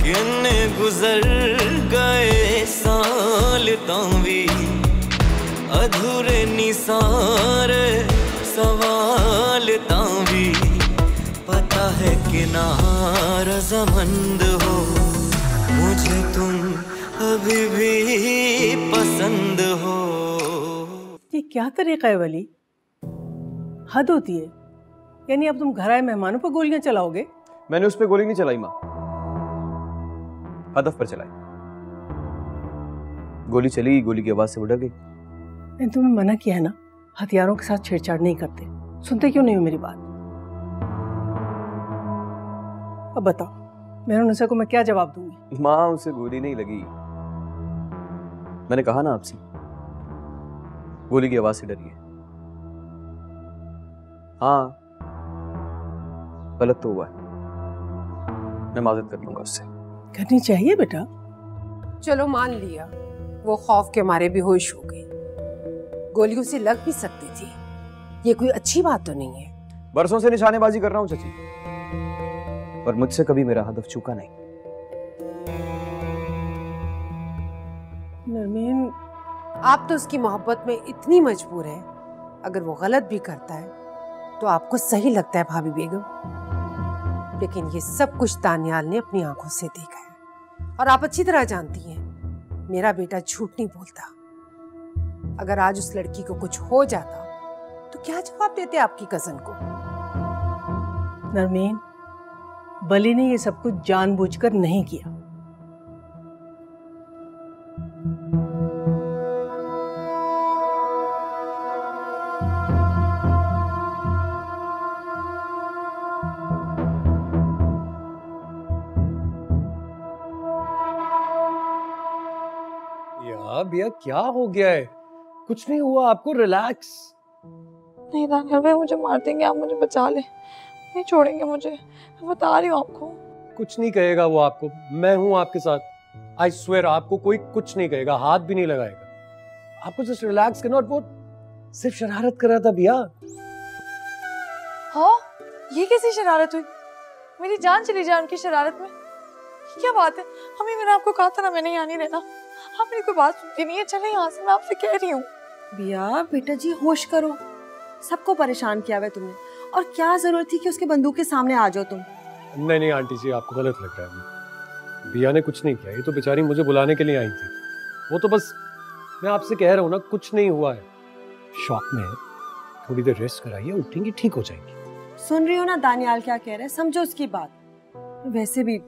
किन्ने गुजर गए साल तावी अधूरे निसारे सवाल तावी पता है कि नारज़मंद हो मुझे तुम अभी भी पसंद हो। ये क्या तरीका है वली? हद होती है। यानी अब तुम घर आए मेहमानों पर गोलियां चलाओगे? मैंने उस पर गोली नहीं चलाई माँ, हदफ पर चलाई। गोली चली, गोली की आवाज से वो डर गई। मैंने तुम्हें मना किया है ना, हथियारों के साथ छेड़छाड़ नहीं करते। सुनते क्यों नहीं हो मेरी बात? अब बताओ मेहरुन्निसा को मैं क्या जवाब दूंगी? माँ उसे गोली नहीं लगी, मैंने कहा ना आपसे, गोली की आवाज से डरी है। हाँ गलत तो हुआ है, मैं माजरत कर लूंगा उससे। करनी चाहिए बेटा। चलो मान लिया वो खौफ के मारे बेहोश हो गई, गोली उसे लग भी सकती थी, ये कोई अच्छी बात तो नहीं है। बरसों से निशानेबाजी कर रहा हूं चाची, पर मुझसे कभी मेरा हदफ चूका नहीं। नरमीन, आप तो उसकी मोहब्बत में इतनी मजबूर हैं, अगर वो गलत भी करता है तो आपको सही लगता है भाभी बेगम, लेकिन ये सब कुछ दानियाल ने अपनी आंखों से देखा है और आप अच्छी तरह जानती हैं मेरा बेटा झूठ नहीं बोलता। अगर आज उस लड़की को कुछ हो जाता तो क्या जवाब देते आपकी कजन को? नरमीन, बली ने ये सब कुछ जानबूझकर नहीं किया। भैया क्या हो गया है? कुछ नहीं हुआ आपको, रिलैक्स। नहीं दानियाल भाई मुझे मार देंगे, आप मुझे बचा ले, नहीं छोड़ेंगे मुझे, मैं बता रही हूँ आपको। कुछ नहीं कहेगा वो आपको, मैं हूँ आपके साथ। आई स्वेयर आपको कोई कुछ नहीं कहेगा, हाथ भी नहीं लगाएगा। आपको जस्ट रिलैक्स करना, और वो सिर्फ शरारत कर रहा था भैया। हाँ ये कैसी शरारत हुई? मेरी जान चली जाए उनकी शरारत में, ये क्या बात है? हमें मैंने आपको कहा था ना मैंने यहाँ नहीं रहना, आप मेरी कोई बात सुनती नहीं है। चले यहाँ से, मैं आपसे कह रही हूँ। बिया बेटा जी होश करो, सबको परेशान किया हुआ तुमने, और क्या जरूरत थी कि उसके बंदूक के सामने आ जाओ तुम? नहीं नहीं आंटी जी, आपको गलत लग रहा है। भैया ने कुछ नहीं किया, ये तो बेचारी मुझे बुलाने के लिए आई थी। वो तो बस, मैं आपसे कह रहा हूँ ना, कुछ नहीं हुआ है। शॉक में है, थोड़ी देर रेस्ट कराइए, उठेंगी ठीक हो जाएंगी। सुन रही हो ना दानियाल क्या कह रहे हैं, समझो उसकी बात। वैसे भी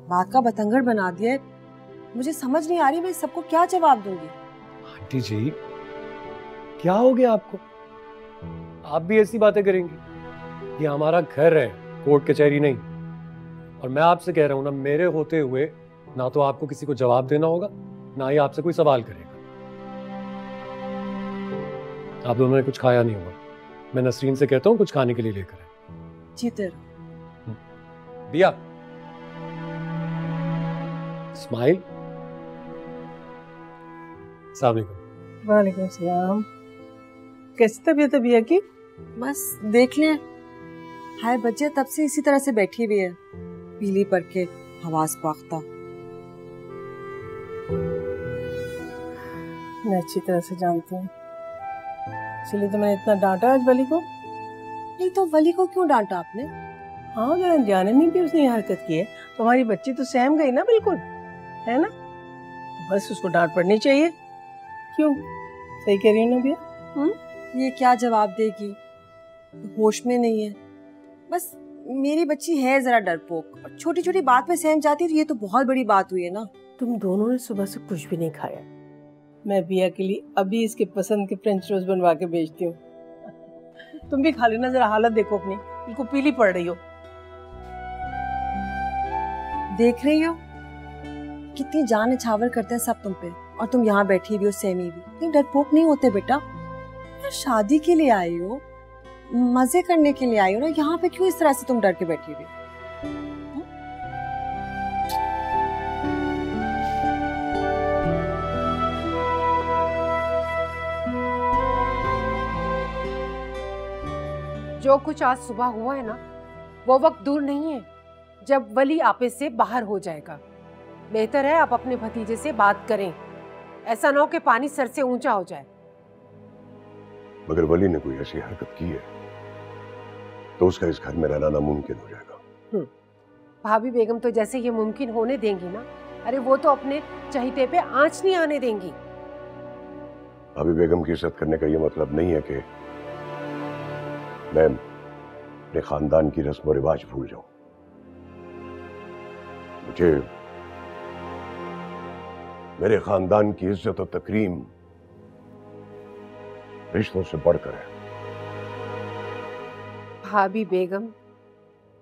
बात का बतंगड़ बना दिया है, मुझे समझ नहीं आ रही मैं सबको क्या जवाब दूंगी। आंटी जी क्या हो गया आपको? आप भी ऐसी बातें करेंगी? ये हमारा घर है, कोर्ट कचहरी नहीं। और मैं आपसे कह रहा हूं ना, मेरे होते हुए ना तो आपको किसी को जवाब देना होगा, ना ही आपसे कोई सवाल करेगा। आप दोनों ने कुछ खाया नहीं होगा, मैं नसरीन से कहता हूँ कुछ खाने के लिए लेकर आए। जी तेरा भैया स्माइल। अस्सलाम वालेकुम। वालेकुम सलाम। कैसी तबीयत है भैया की? बस देख लें, हाय बच्चे तब से इसी तरह से बैठी हुई है, पीली पड़ के हवास पाख्ता। मैं अच्छी तरह से जानती हूँ, इसलिए तो मैंने इतना डांटा आज वली को। नहीं तो वली को क्यों डांटा आपने? हाँ अगर अनजाने में भी उसने ये हरकत की है तो हमारी बच्ची तो सहम गई ना, बिल्कुल है ना, तो बस उसको डांट पड़नी चाहिए। क्यों, सही कह रही हूँ ना भैया? ये क्या जवाब देगी, होश में नहीं है। बस मेरी बच्ची है जरा डरपोक, और छोटी छोटी बात पे सहम जाती है, तो ये तो बहुत बड़ी बात हुई है ना। तुम दोनों ने सुबह से कुछ भी नहीं खाया, मैं बिया के लिए अभी इसके पसंद के फ्रेंच रोज बनवा के भेजती हूँ। तुम भी खा लेना, जरा हालत देखो अपनी, बिल्कुल पीली पड़ रही हो। देख रही हो कितनी जान निछावर करते हैं सब तुम पे, और तुम यहाँ बैठी हुई हो सहमी भी। इतनी डरपोक नहीं होते बेटा, यार शादी के लिए आई हो, मजे करने के लिए आई हो ना, यहाँ पे क्यों इस तरह से तुम डर के बैठी हुई? जो कुछ आज सुबह हुआ है ना, वो वक्त दूर नहीं है जब वली आपे से बाहर हो जाएगा, बेहतर है आप अपने भतीजे से बात करें, ऐसा ना हो कि पानी सर से ऊंचा हो जाए। मगर वली ने कोई ऐसी हरकत की है तो उसका इस घर में रहना नामुमकिन हो जाएगा। भाभी बेगम तो जैसे ये मुमकिन होने देंगी ना, अरे वो तो अपने चहीते पे आंच नहीं आने देंगी। भाभी बेगम की इज्जत करने का ये मतलब नहीं है कि मैं अपने खानदान की रस्म और रिवाज भूल जाऊं। मुझे मेरे खानदान की इज्जत और तकरीम रिश्तों से बढ़कर है। भाभी बेगम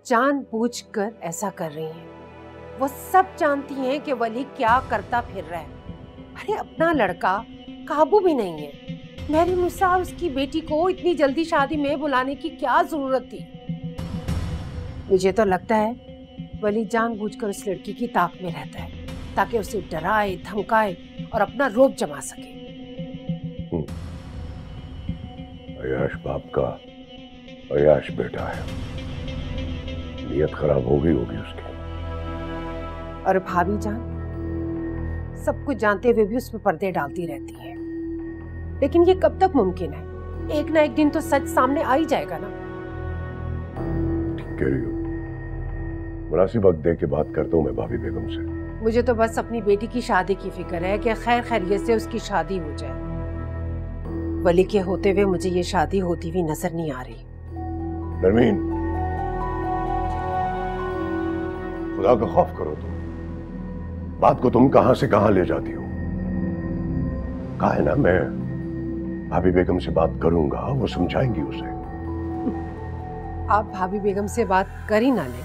जानबूझकर ऐसा कर रही हैं। वो सब जानती हैं कि वली क्या करता फिर रहा है। अरे अपना लड़का काबू भी नहीं है। मेरी मुसा उसकी बेटी को इतनी जल्दी शादी में बुलाने की क्या जरूरत थी? मुझे तो लगता है वली जानबूझकर उस लड़की की ताक में रहता है ताकि उसे डराए धमकाए और अपना रोब जमा सके। अयाश बाप का अयाश बेटा है, नीयत खराब हो गई होगी उसकी। और भाभी जान सब कुछ जानते हुए भी उसमें पर्दे डालती रहती है। लेकिन ये कब तक मुमकिन है? एक ना एक दिन तो सच सामने आ ही जाएगा ना। ठीक कह रही हो, मुनासिब वक्त दे के बात करता हूँ मैं भाभी बेगम से। मुझे तो बस अपनी बेटी की शादी की फिक्र है कि खैर खैरियत से उसकी शादी हो जाए। वली के होते हुए मुझे ये शादी होती हुई नजर नहीं आ रही। नरमीन, खुदा का खौफ करो तुम। बात को तुम कहां से कहां ले जाती हो? कहा है ना, मैं भाभी बेगम से बात करूंगा, वो समझाएंगी उसे। आप भाभी बेगम से बात कर ही ना लें।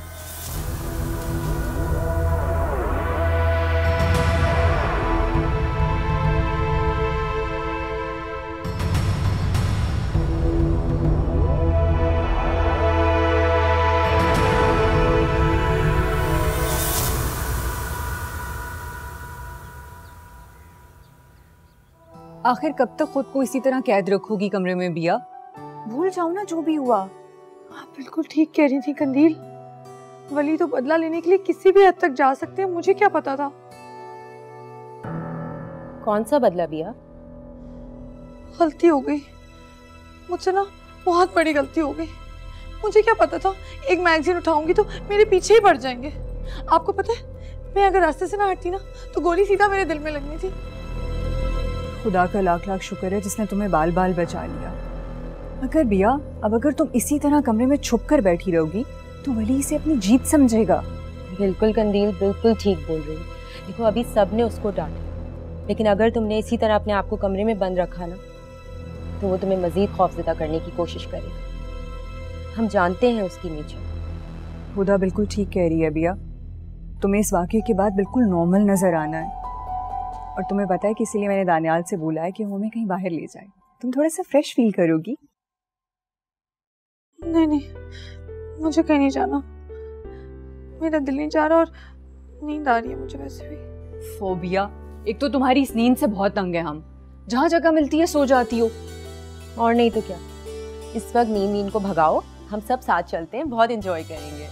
आखिर कब तक खुद को इसी तरह कैद रखोगी कमरे में बिया? भूल जाओ ना जो भी हुआ। आप बिल्कुल ठीक कह रही थी कंदील। वली तो बदला लेने के लिए किसी भी हद तक जा सकते हैं, मुझे क्या पता था। कौन सा बदला बिया? गलती हो गई मुझसे ना, बहुत बड़ी गलती हो गई। मुझे क्या पता था एक मैगजीन उठाऊंगी तो मेरे पीछे ही पड़ जाएंगे। आपको पता है, मैं अगर रास्ते से ना हटती ना तो गोली सीधा मेरे दिल में लगनी थी। खुदा का लाख लाख शुक्र है जिसने तुम्हें बाल बाल बचा लिया। मगर बिया, अब अगर तुम इसी तरह कमरे में छुप कर बैठी रहोगी तो वली इसे अपनी जीत समझेगा। बिल्कुल कंदील, बिल्कुल ठीक बोल रही। देखो अभी सब ने उसको डांटा, लेकिन अगर तुमने इसी तरह अपने आप को कमरे में बंद रखा ना तो वो तुम्हें मजीद खौफजदा करने की कोशिश करेगा। हम जानते हैं उसकी नेचर। खुदा बिल्कुल ठीक कह रही है बिया, तुम्हें इस वाक़े के बाद बिल्कुल नॉर्मल नजर आना है। और तुम्हें पता है कि इसीलिए मैंने दानियाल से बोला है कि वो हमें कहीं बाहर ले जाए, तुम थोड़ा सा फ्रेश फील करोगी। नहीं नहीं, मुझे कहीं नहीं जाना, मेरा दिल नहीं जा रहा और नींद आ रही है मुझे वैसे भी। फोबिया, एक तो तुम्हारी इस नींद से बहुत तंग है हम, जहाँ जगह मिलती है सो जाती हो। और नहीं तो क्या, इस वक्त नींद को भगाओ, हम सब साथ चलते हैं, बहुत एंजॉय करेंगे।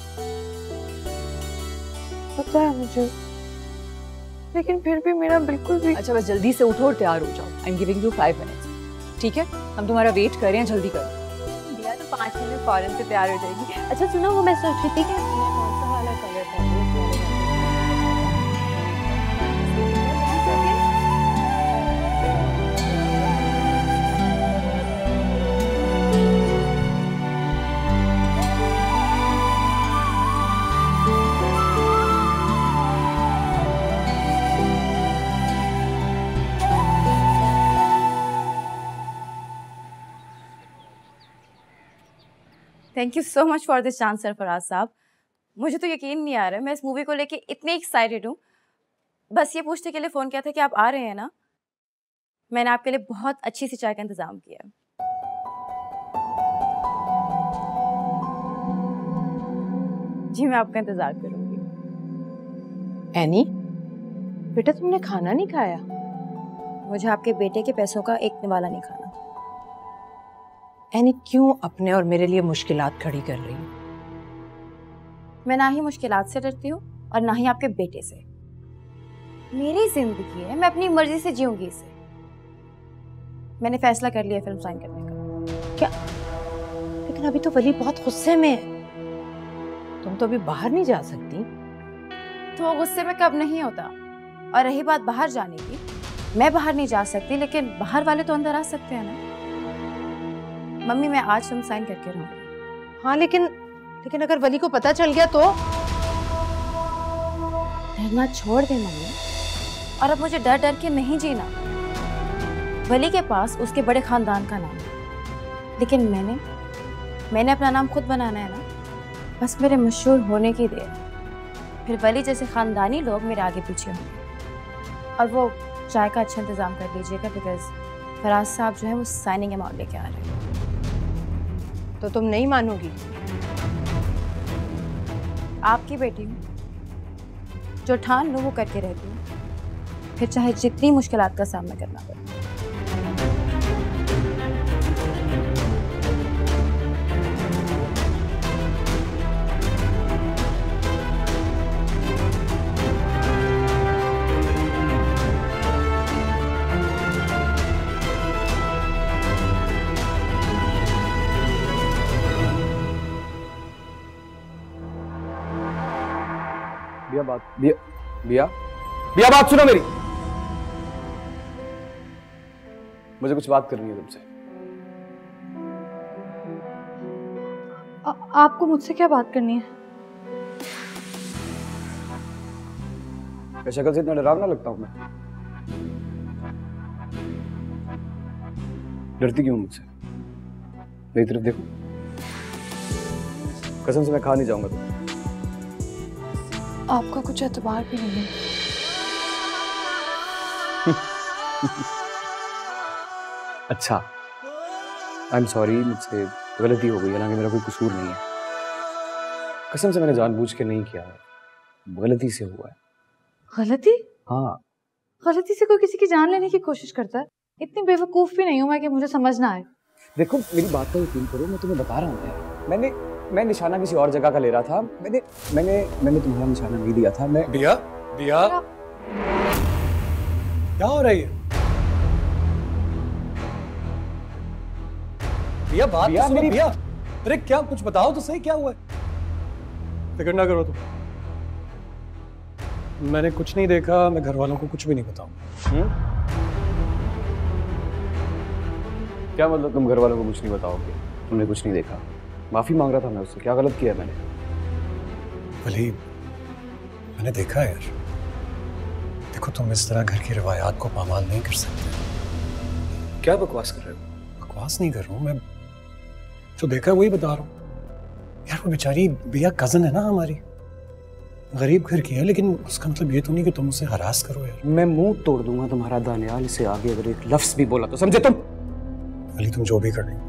पता है मुझे, लेकिन फिर भी मेरा बिल्कुल भी। अच्छा बस जल्दी से उठो और तैयार हो जाओ। I am giving you 5 minutes, ठीक है? हम तुम्हारा वेट कर रहे हैं, जल्दी करो। बिया तो 5 मिनट में फौरन से तैयार हो जाएगी। अच्छा सुनो, वो मैं सोच रही थी कि कौन सा वाला कलर था। Thank you so much for this chance Sarfaraz साहब। मुझे तो यकीन नहीं आ रहा है, मैं इस मूवी को लेके इतनी एक्साइटेड हूँ। बस ये पूछने के लिए फ़ोन किया था कि आप आ रहे हैं ना। मैंने आपके लिए बहुत अच्छी सी चाय का इंतज़ाम किया है। जी मैं आपका इंतज़ार करूँगी। एनी, बेटा तुमने खाना नहीं खाया? मुझे आपके बेटे के पैसों का एक निवाला नहीं खाना। एनी क्यों अपने और मेरे लिए मुश्किलात खड़ी कर रही हो? मैं ना ही मुश्किलात से डरती हूँ और ना ही आपके बेटे से। मेरी जिंदगी है, मैं अपनी मर्जी से जीऊंगी इसे। मैंने फैसला कर लिया फिल्म साइन करने का। क्या? लेकिन अभी तो वली बहुत गुस्से में है। तुम तो अभी बाहर नहीं जा सकती। तो वो गुस्से में कब नहीं होता। और रही बात बाहर जाने की, मैं बाहर नहीं जा सकती, लेकिन बाहर वाले तो अंदर आ सकते हैं ना। मम्मी मैं आज फिल्म साइन करके रहूंगी। हाँ लेकिन अगर वली को पता चल गया तो? डरना छोड़ दे मम्मी, और अब मुझे डर डर के नहीं जीना। वली के पास उसके बड़े खानदान का नाम है, लेकिन मैंने अपना नाम खुद बनाना है ना। बस मेरे मशहूर होने की देर, फिर वली जैसे खानदानी लोग मेरे आगे पीछे होंगे। और वो चाय का अच्छा इंतजाम कर लीजिएगा, बिकॉज फराज साहब जो है वो साइनिंग अमाउंट लेके आ रहे हैं। तो तुम नहीं मानोगी? आपकी बेटी हूँ, जो ठान लो वो करके रहती हूँ, फिर चाहे जितनी मुश्किलात का सामना करना पड़े। बिया बात सुनो मेरी। मुझे कुछ बात करनी है तुमसे। आपको मुझसे क्या बात करनी है? क्या शक्ल से इतना डरावना लगता हूं मैं? डरती क्यों मुझसे? मेरी तरफ देखो, कसम से मैं खा नहीं जाऊंगा तुम। आपका कुछ एतबार भी नहीं है। अच्छा, आई एम सॉरी, मुझसे गलती हो गई, हालांकि मेरा कोई कसूर नहीं है। कसम से मैंने जानबूझ के नहीं किया है, गलती से हुआ है। गलती? हाँ। गलती से कोई किसी की जान लेने की कोशिश करता है? इतनी बेवकूफ भी नहीं हूं मैं कि मुझे समझ ना आए। देखो मेरी बात पर यकीन करो, मैं तुम्हें बता रहा हूँ, मैं निशाना किसी और जगह का ले रहा था। मैंने तुम्हारा निशाना नहीं दिया था। मैं बिया क्या हो रही है? बिया मेरी बिया, अरे क्या, कुछ बताओ तो सही, क्या हुआ है? फिक्र ना करो तुम, मैंने कुछ नहीं देखा, मैं घर वालों को कुछ भी नहीं बताऊंगा। क्या मतलब तुम घर वालों को कुछ नहीं बताओगे? तुमने कुछ नहीं देखा? माफी मांग रहा था मैं उससे, क्या गलत किया मैंने? वली, मैंने देखा है यार, देखो तुम इस तरह घर की रिवायात को पामाल नहीं कर सकते। क्या बकवास कर रहे हो? बकवास नहीं कर रहा हूँ मैं, जो देखा है वही बता रहा हूँ। यार वो बेचारी बिया कजन है ना हमारी, गरीब घर की है, लेकिन उसका मतलब ये तो नहीं कि तुम उसे हरास करो यार। मैं मुंह तोड़ दूंगा तुम्हारा दानियाल, इससे आगे अगर एक लफ्ज भी बोला तो समझे तुम? वली तुम जो भी कर रही हो,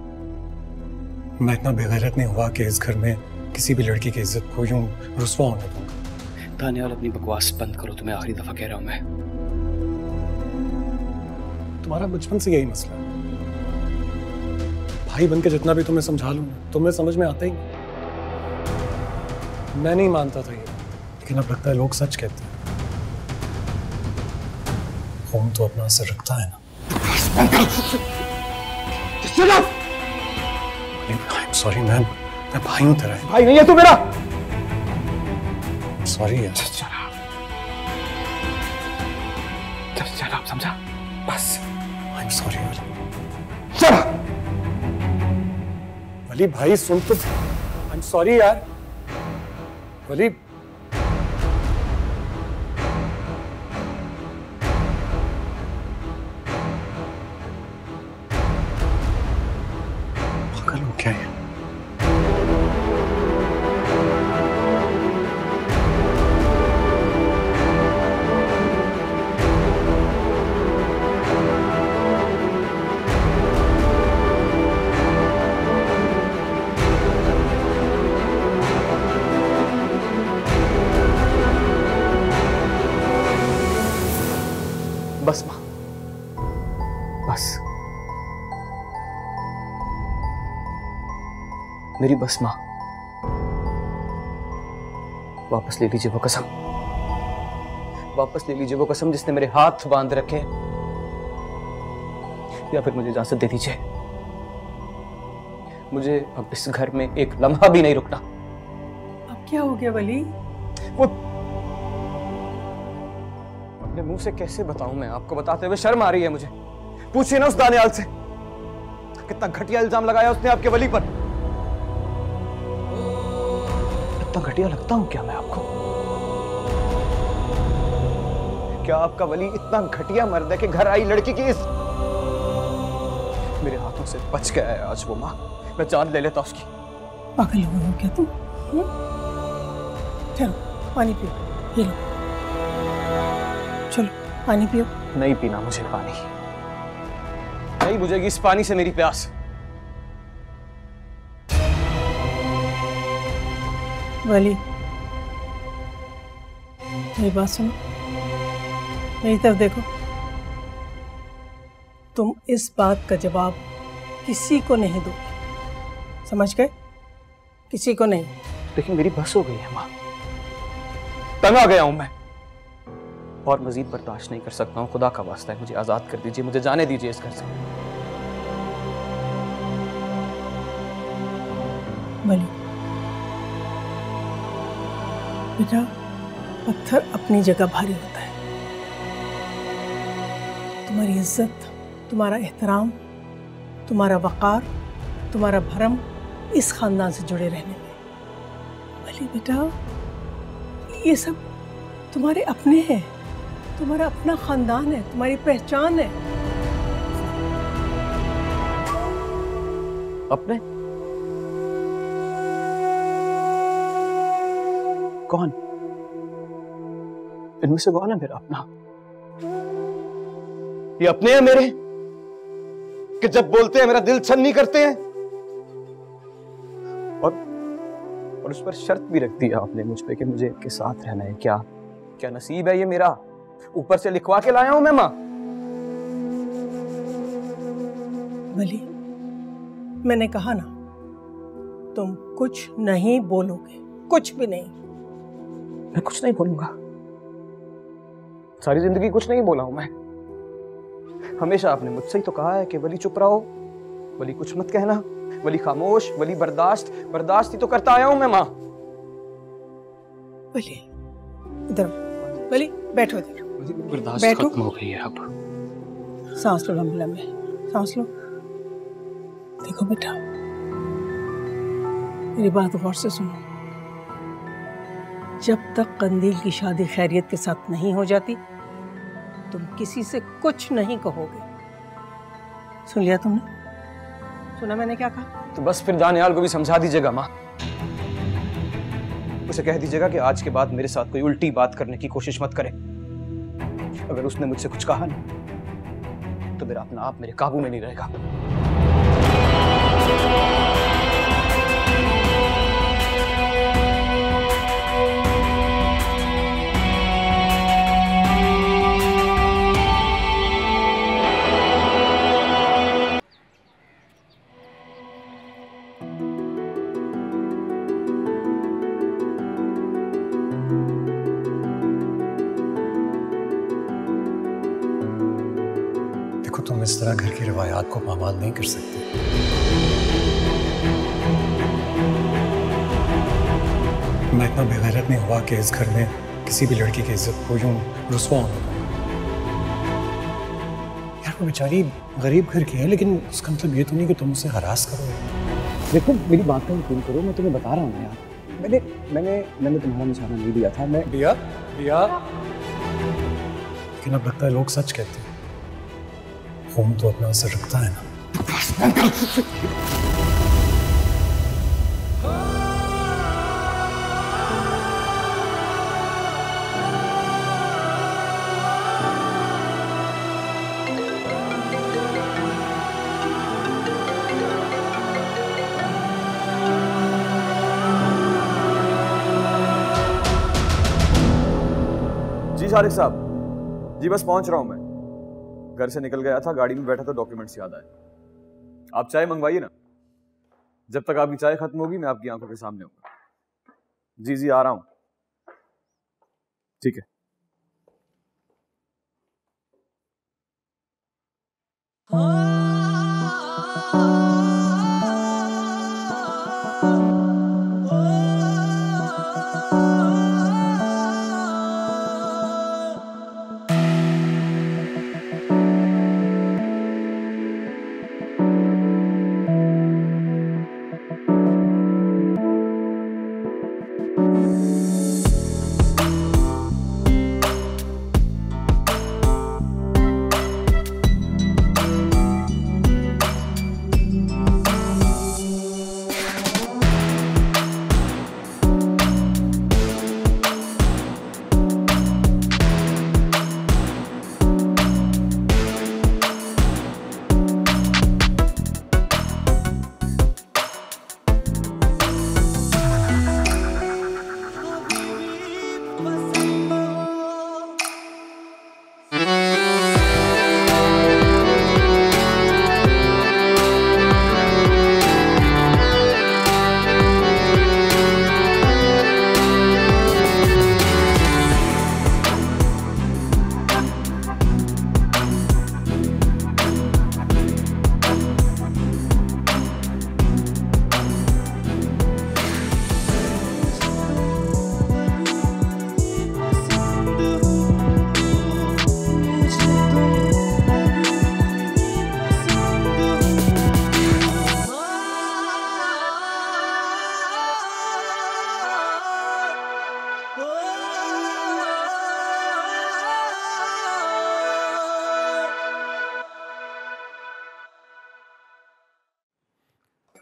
मैं इतना बेगैरत नहीं हुआ कि इस घर में किसी भी लड़की की इज्जत को यूं रुस्वा होने दूंगा। दानियाल अपनी बकवास बंद करो, तुम्हें आखिरी दफा कह रहा हूं मैं। तुम्हारा बचपन से यही मसला है, भाई बनके जितना भी तुम्हें समझा लूं तुम्हें समझ में आता ही नहीं। मैं नहीं मानता था ये, लेकिन अब लगता है लोग सच कहते हैं। खून तो अपना असर रखता है ना। सॉरी मैम, मैं भाई हूं तेरा। भाई नहीं है तू मेरा। सॉरी यार। चल आप समझा, बस। आई एम सॉरी वली। चल वली भाई सुन तो, आई एम सॉरी यार वली। पागल हो क्या है? बस माँ, बस मेरी बस माँ, वापस ले लीजिए वो कसम। वापस ले लीजिए वो कसम जिसने मेरे हाथ बांध रखे हैं, या फिर मुझे इजाजत दे दीजिए। मुझे अब इस घर में एक लम्हा भी नहीं रुकना। अब क्या हो गया वली? वो अपने मुंह से कैसे बताऊं मैं आपको, बताते हुए शर्म आ रही है मुझे। पूछिए ना उस दानियाल से, कितना घटिया इल्जाम लगाया उसने आपके वली पर। इतना घटिया लगता हूं क्या मैं आपको? क्या आपका वली इतना घटिया मर्द है कि घर आई लड़की की इस मेरे हाथों से बच गया है आज वो? मां, मैं जान ले लेता उसकी। पागल हो क्या तुम? चलो पानी पियो, ये लो, चलो पानी पियो। नहीं पीना मुझे पानी, नहीं बुझेगी इस पानी से मेरी प्यास। वली मेरी बात सुनो, मेरी तरफ देखो। तुम इस बात का जवाब किसी को नहीं दोगे, समझ गए? किसी को नहीं। लेकिन मेरी बस हो गई है मां, तंग आ गया हूं मैं और मजीद बर्दाश्त नहीं कर सकता हूं। खुदा का वास्ता है मुझे आजाद कर दीजिए, मुझे जाने दीजिए इस घर से। वली बेटा, पत्थर अपनी जगह भारी होता है। तुम्हारी इज्जत, तुम्हारा एहतराम, तुम्हारा वक़ार, तुम्हारा भरम इस खानदान से जुड़े रहने में। वली बेटा, ये सब तुम्हारे अपने हैं, तुम्हारा अपना खानदान है, तुम्हारी पहचान है। अपने? कौन? इनमें से कौन है मेरा अपना? ये अपने हैं मेरे कि जब बोलते हैं मेरा दिल छन्नी करते हैं, और उस पर शर्त भी रख दिया आपने मुझ पे कि मुझे इनके साथ रहना है। क्या क्या नसीब है ये मेरा, ऊपर से लिखवा के लाया हूं मैं मां। वली, मैंने कहा ना, तुम कुछ नहीं बोलोगे, कुछ भी नहीं। मैं कुछ नहीं बोलूंगा, सारी जिंदगी कुछ नहीं बोला हूं मैं। हमेशा आपने मुझसे ही तो कहा है कि वली चुप रहो, वली कुछ मत कहना, वली खामोश, वली बर्दाश्त। बर्दाश्त ही तो करता आया हूं मैं मां। वली इधर, वली बैठो इधर, बर्दाश्त बैठो। खत्म हो गई है अब। सांस लो लंबे लंबे, सांस लो। देखो बेटा, मेरी बात गौर से सुनो। जब तक कंदील की शादी खैरियत के साथ नहीं हो जाती, तुम किसी से कुछ नहीं कहोगे। सुन लिया तुमने? सुना मैंने क्या कहा? तो बस फिर दानियाल को भी समझा दीजिएगा मां, उसे कह दीजिएगा कि आज के बाद मेरे साथ कोई उल्टी बात करने की कोशिश मत करे। अगर उसने मुझसे कुछ कहा ना, तो मेरा अपना आप मेरे काबू में नहीं रहेगा। तुम इस तरह घर की रिवायात को पामाल नहीं कर सकते। मैं इतना बेगैरत नहीं हुआ कि इस घर में किसी भी लड़की की इज्जत को यूं रुस्वा होने दूं। यार वो बेचारी गरीब घर की है, लेकिन उसका मतलब ये तो नहीं कि तुम उसे हरास करो। देखो मेरी बात का यकीन करो, मैं तुम्हें बता रहा हूँ यार, मैंने मैंने मैंने तुम्हारा निशाना नहीं दिया था। मैं दिया दिया, लेकिन अब लगता है लोग सच कहते हैं, खून तो अपना असर रखता है ना। जी शारिक साहब, जी बस पहुंच रहा हूं मैं। घर से निकल गया था, गाड़ी में बैठा तो डॉक्यूमेंट्स याद आए। आप चाय मंगवाइए ना, जब तक आपकी चाय खत्म होगी मैं आपकी आंखों के सामने हूँ। जी जी आ रहा हूं, ठीक है।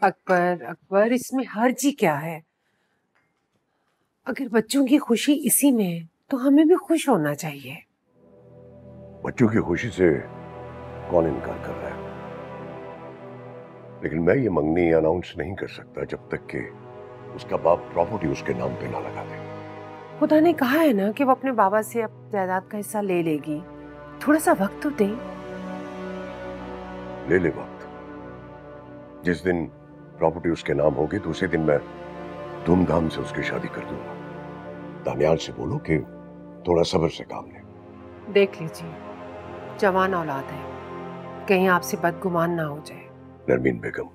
अकबर अकबर, इसमें हर्ज ही क्या है? अगर बच्चों की खुशी इसी में है तो हमें भी खुश होना चाहिए। बच्चों की खुशी से कौन इनकार कर रहा है? लेकिन मैं ये मंगनी अनाउंस नहीं कर सकता जब तक कि उसका बाप प्रॉपर्टी उसके नाम पे ना लगा दे। खुदा ने कहा है ना कि वो अपने बाबा से अब जायदाद का हिस्सा ले लेगी। थोड़ा सा वक्त तो दे। ले ले वक्त। जिस दिन प्रॉपर्टी उसके नाम होगी तो उसी दिन मैं धूमधाम से उसकी शादी कर दूंगा। दानियाल से बोलो कि थोड़ा सब्र से काम ले। देख लीजिए, जवान औलाद है, कहीं आपसे बदगुमान ना हो जाए। नरमीन बेगम,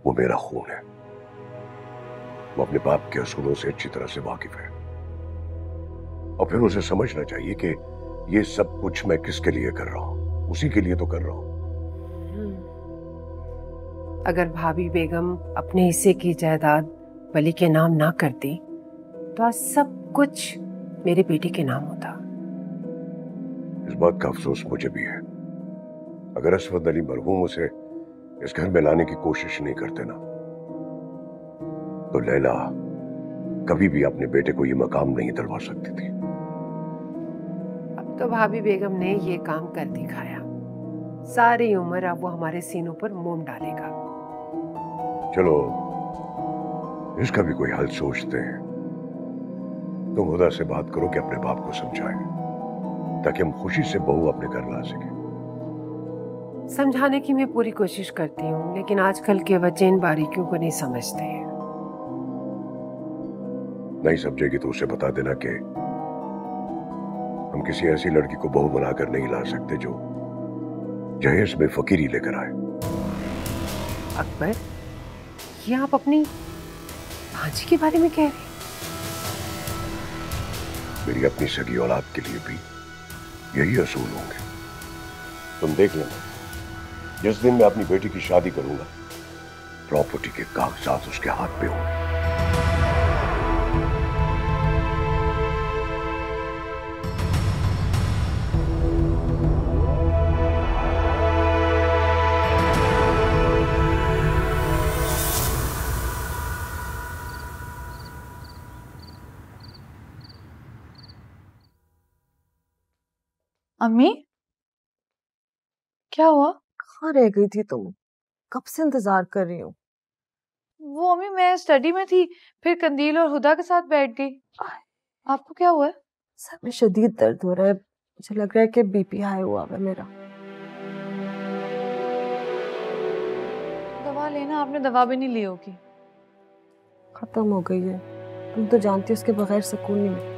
वो मेरा खून है। वो अपने बाप के असूलों से अच्छी तरह से वाकिफ है और फिर उसे समझना चाहिए कि ये सब कुछ मैं किसके लिए कर रहा हूं। उसी के लिए तो कर रहा हूं। अगर भाभी बेगम अपने हिस्से की जायदाद वली के नाम ना करती तो आज सब कुछ मेरे बेटे के नाम होता। इस बात का अफसोस मुझे भी है। अगर असवद अली मरहूम उसे इस घर में लाने की कोशिश नहीं करते ना, तो लैला कभी भी अपने बेटे को ये मकाम नहीं दिलवा सकती थी। अब तो भाभी बेगम ने ये काम कर दिखाया। सारी उम्र अब वो हमारे सीनों पर मोम डालेगा। चलो इसका भी कोई हल सोचते हैं। तुम खुदा से बात करो कि अपने बाप को समझाएं ताकि हम खुशी से बहू अपने घर ला सके। समझाने की मैं पूरी कोशिश करती हूँ, लेकिन आजकल के बच्चे इन बारीकियों को नहीं समझते हैं। नहीं समझेगी तो उसे बता देना कि हम किसी ऐसी लड़की को बहू बनाकर नहीं ला सकते जो जहेज में फकीरी लेकर आए। अकबर, ये आप अपनी भांजी के बारे में कह रहे हैं? मेरी अपनी सगी औलाद के लिए भी यही असूल होंगे। तुम देख लेना, जिस दिन मैं अपनी बेटी की शादी करूंगा, प्रॉपर्टी के कागजात उसके हाथ पे होंगे। अम्मी, क्या हुआ? कहाँ रह गई थी तुम? कब से इंतजार कर रही हूँ। वो अम्मी, मैं स्टडी में थी, फिर कंदील और हुदा के साथ बैठ गई। आपको क्या हुआ है? सर में शदीद दर्द हो रहा है। मुझे लग रहा है कि बीपी हाई हुआ है मेरा। दवा लेना, आपने दवा भी नहीं ली होगी। खत्म हो गई है। तुम तो जानती हो उसके बगैर सुकून नहीं मिलता।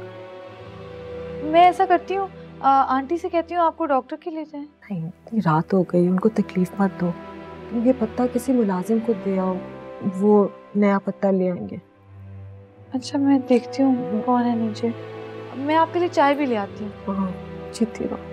मैं ऐसा करती हूँ, आंटी से कहती हूँ आपको डॉक्टर के ले जाएं। नहीं, इतनी रात हो गई, उनको तकलीफ मत दो। तुम ये पत्ता किसी मुलाजिम को दे आओ, वो नया पत्ता ले आएंगे। अच्छा, मैं देखती हूँ कौन है नीचे। मैं आपके लिए चाय भी ले आती हूँ। हाँ, जीती रहो।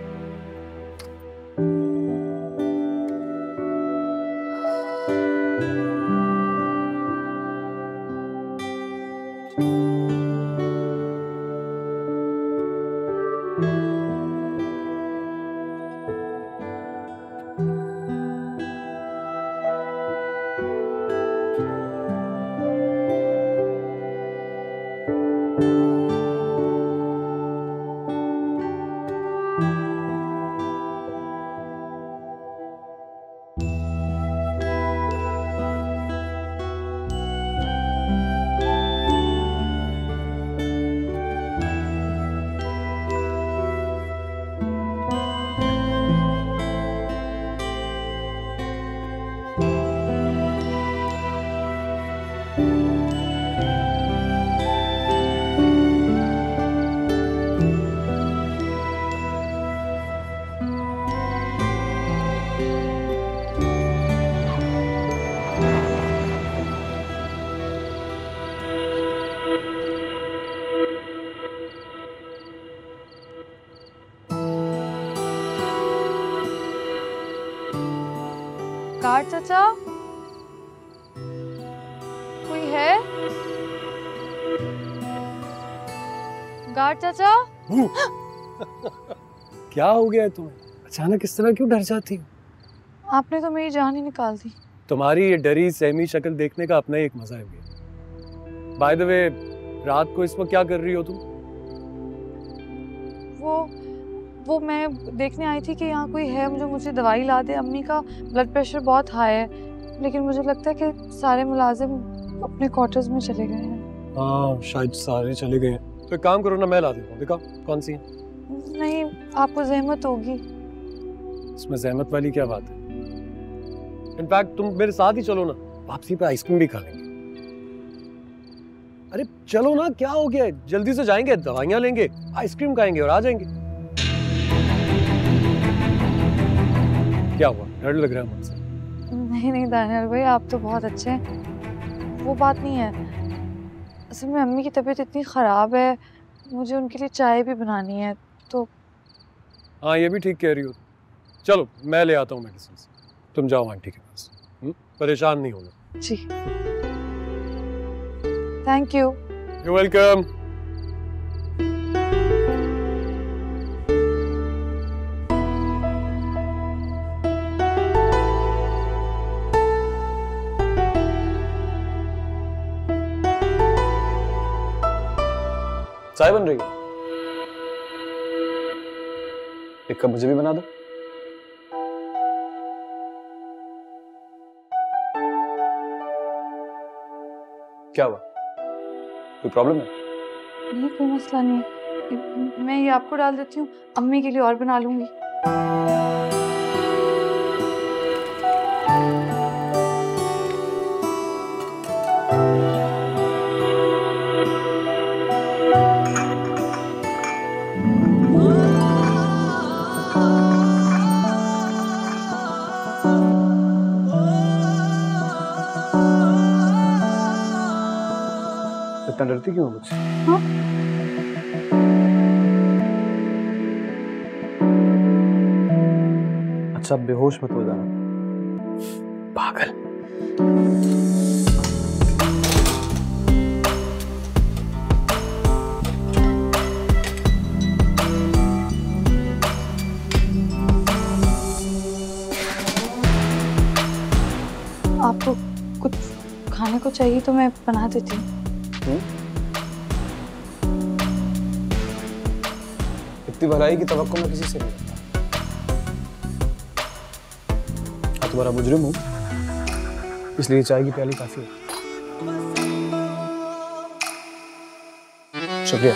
गार्ड चाचा, कोई है? गार्ड चाचा। क्या हो गया तुम्हें? अचानक इस तरह क्यों डर जाती हो? आपने तो मेरी जान ही निकाल दी। तुम्हारी ये डरी सहमी शक्ल देखने का अपना ही एक मजा है भैया। बाय द वे, रात को इस वक्त क्या कर रही हो तुम? वो मैं देखने आई थी कि यहाँ कोई है जो मुझे दवाई ला दे। अम्मी का ब्लड प्रेशर बहुत हाई है, लेकिन मुझे लगता है कि सारे मुलाजिम अपने क्वार्टर्स में चले गए हैं। हाँ, शायद सारे चले गए हैं। तो एक काम करो ना, मैं ला देता हूँ। दिखा कौन सी है? नहीं, आपको जहमत होगी। इसमें जहमत वाली क्या बात है? इनफैक्ट तुम मेरे साथ ही चलो ना, वापसी पे आइसक्रीम भी खा लेंगे। अरे चलो ना, क्या हो गया? जल्दी से जाएंगे, दवाइयाँ लेंगे, आइसक्रीम खाएंगे और आ जाएंगे। क्या हुआ, डर लग रहा है मुझसे? नहीं दानियाल भाई, आप तो बहुत अच्छे हैं। वो बात नहीं है, असल में अम्मी की तबीयत इतनी ख़राब है, मुझे उनके लिए चाय भी बनानी है तो। हाँ, ये भी ठीक कह रही हो। चलो मैं ले आता हूँ मेडिसिन। तुम जाओ आंटी के पास, परेशान नहीं होना। जी, थैंक यू। You welcome. चाय बन रही है? एक कप मुझे भी बना दो। क्या हुआ, कोई प्रॉब्लम है? नहीं, कोई मसला नहीं, मैं ये आपको डाल देती हूँ, अम्मी के लिए और बना लूंगी। इतना डरती क्यों मुझसे? हाँ? अच्छा, बेहोश मत हो जाना, पागल। आपको कुछ खाने को चाहिए तो मैं बना देती हूँ। इतनी भलाई की तवक्को मैं किसी से नहीं करता। तुम्हारा मुजरिम हूँ, इसलिए चाय की प्याली काफी है। शुक्रिया।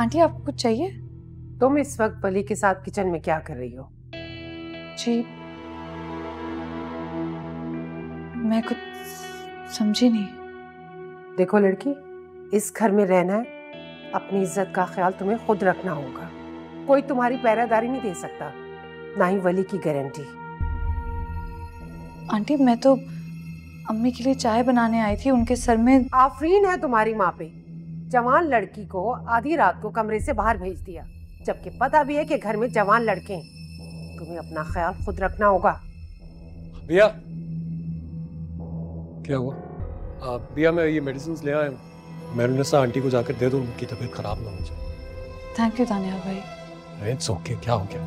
आंटी, आपको कुछ चाहिए? तुम इस वक्त वली के साथ किचन में क्या कर रही हो? जी, मैं कुछ समझी नहीं। देखो लड़की, इस घर में रहना है, अपनी इज्जत का ख्याल तुम्हें खुद रखना होगा। कोई तुम्हारी पहरेदारी नहीं दे सकता, ना ही वली की गारंटी। आंटी, मैं तो अम्मी के लिए चाय बनाने आई थी, उनके सर में आफरीन है तुम्हारी माँ पे। जवान लड़की को आधी रात को कमरे से बाहर भेज दिया, जबकि पता भी है कि घर में जवान लड़के हैं। तुम्हें अपना ख्याल खुद रखना होगा। भैया, क्या हुआ? भैया, मैं ये मेडिसिन ले आया हूँ, मैंने कहा आंटी को जाकर दे दो, उनकी तबीयत खराब ना हो जाए। थैंक यू दानियाल भाई। It's okay. क्या हो गया?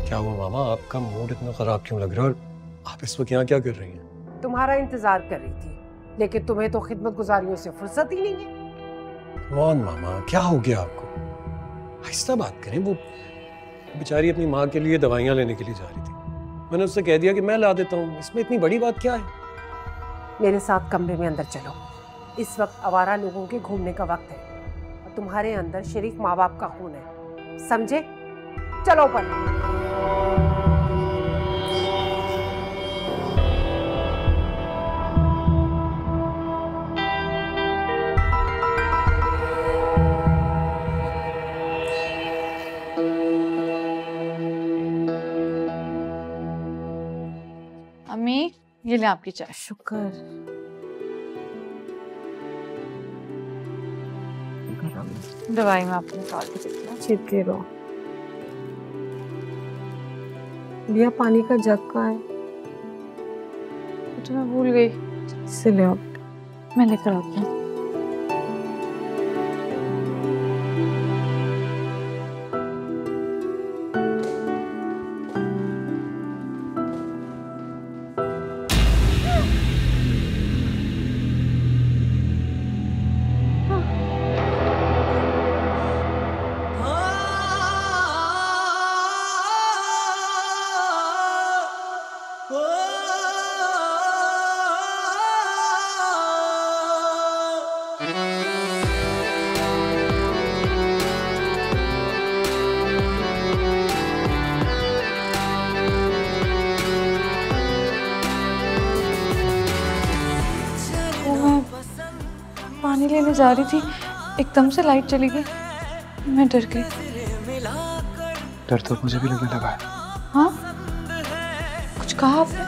क्या हुआ मामा, आपका मूड इतना खराब क्यों लग रहा है? और आप इस वक्त यहाँ क्या कर रही हैं? तुम्हारा इंतजार कर रही थी, लेकिन तुम्हें तो खिदमत गुजारियों से फुर्सत ही नहीं है। कौन मामा, क्या हो गया आपको? आहिस्ता बात करें। वो बेचारी अपनी माँ के लिए दवाइयाँ लेने के लिए जा रही थी, मैंने उससे कह दिया कि मैं ला देता हूँ, इसमें इतनी बड़ी बात क्या है? मेरे साथ कमरे में अंदर चलो, इस वक्त आवारा लोगों के घूमने का वक्त है और तुम्हारे अंदर शरीफ माँ बाप का खून है, समझे? चलो ऊपर। ये ले आपकी चाय। शुक्र। दवाई में आपने निकाल के देती हूँ। छिपके रहो। भैया पानी का जग कहाँ है? तो मैं भूल गई। इससे ले आओ। मैं लेकर आती हूँ। पानी लेने जा रही थी, एकदम से लाइट चली गई, मैं डर गई। डर तो मुझे भी लगने लगा है। हाँ, कुछ कहा आपने?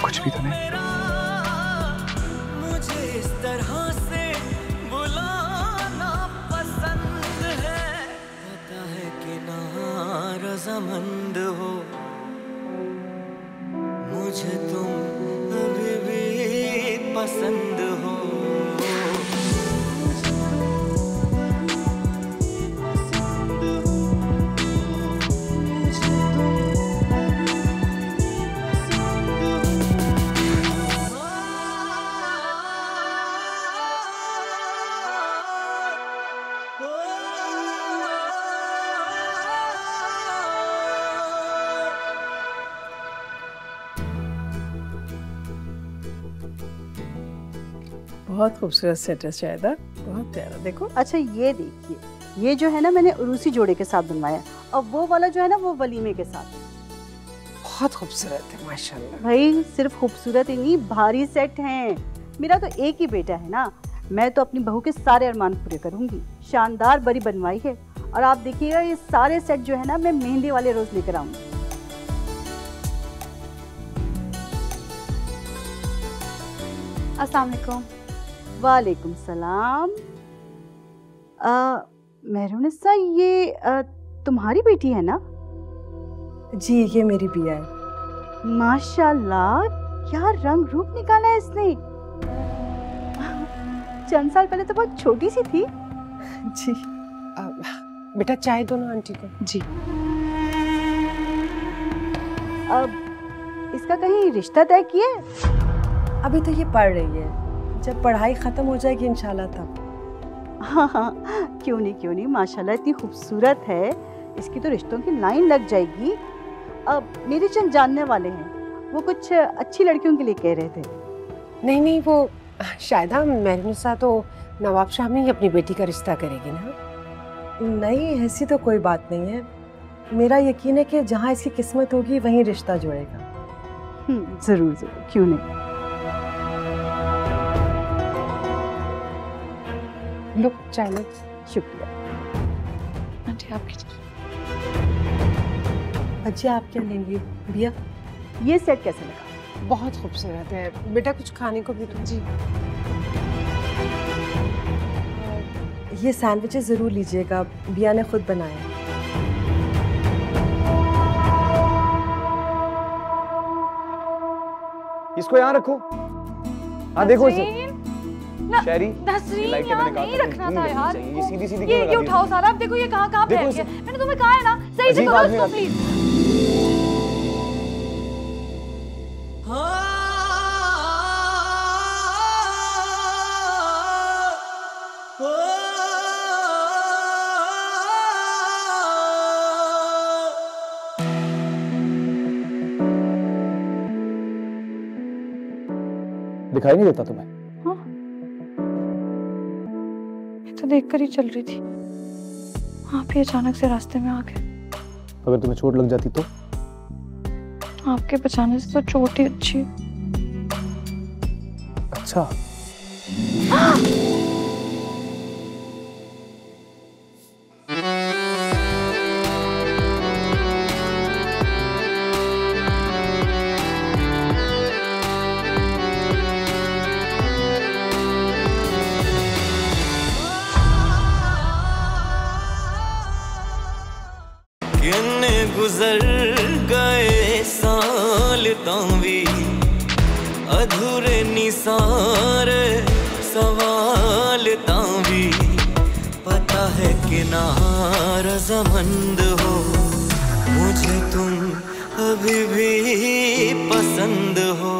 कुछ भी तो नहीं। मुझे इस तरह से बुलाना पसंद है, पता है कि नारज़मंद हो, मुझे तुम अभी भी पसंद हो। बहुत खूबसूरत सेट है शायदा, बहुत प्यारा। देखो। अच्छा ये देखिए, ये जो है ना मैंने उरूसी जोड़े के साथ बनवाया, और वो वाला जो है ना वो वलीमे के साथ। बहुत खूबसूरत है माशाल्लाह। भाई सिर्फ खूबसूरत ही नहीं, भारी सेट हैं। मेरा तो एक ही बेटा है ना, मैं तो अपनी बहू के सारे अरमान पूरे करूंगी। शानदार बड़ी बनवाई है, और आप देखिएगा ये सारे सेट जो है ना मैं मेहंदी वाले रोज लेकर आऊंगी। अस्सलाम वालेकुम। वालेकुम सलाम। मेहरुनिसा, ये तुम्हारी बेटी है ना? जी, ये मेरी बिया है। माशाल्लाह, क्या रंग रूप निकाला है इसने। चंद साल पहले तो बहुत छोटी सी थी। जी। बेटा चाय दो ना आंटी को। जी। अब इसका कहीं रिश्ता तय किया है? अभी तो ये पढ़ रही है, जब पढ़ाई खत्म हो जाएगी इंशाल्लाह तब। हाँ हाँ, क्यों नहीं माशाल्लाह इतनी खूबसूरत है, इसकी तो रिश्तों की लाइन लग जाएगी। अब मेरे चंद जानने वाले हैं, वो कुछ अच्छी लड़कियों के लिए कह रहे थे। नहीं, वो शायदा मेहरुनिसा तो नवाब शाह में ही अपनी बेटी का रिश्ता करेगी ना। नहीं, ऐसी तो कोई बात नहीं है। मेरा यकीन है कि जहाँ इसकी किस्मत होगी वहीं रिश्ता जुड़ेगा। जरूर, क्यों नहीं। लो चाय लो। शुक्रिया। आंटी आपकी। अच्छा, आप क्या लेंगी बिया? ये सेट कैसे लगा? बहुत खूबसूरत है बेटा, कुछ खाने को भी दो। जी। ये सैंडविचेस ज़रूर लीजिएगा, बिया ने खुद बनाया। इसको यहाँ रखो। हाँ देखो इसे। शहरी, नसरीन, लाइट यहाँ मैंने कहा नहीं था, रखना नहीं था रखनी यार। चाहिए। ये सीधी ये उठाओ सारा। अब देखो ये कहाँ पे है। मैंने तुम्हें कहा है ना, सही से करो इसको प्लीज। दिखाई नहीं देता तुम्हें? हाँ, मैं तो देखकर ही चल रही थी, आप ही अचानक से रास्ते में आ गए। अगर तुम्हें चोट लग जाती तो? आपके बचाने से तो चोट ही अच्छी। अच्छा। किन्ने गुजर गए साल तावी अधूरे निसारे सवाल तावी पता है कि ना रज़ामंद हो मुझे तुम अभी भी पसंद हो।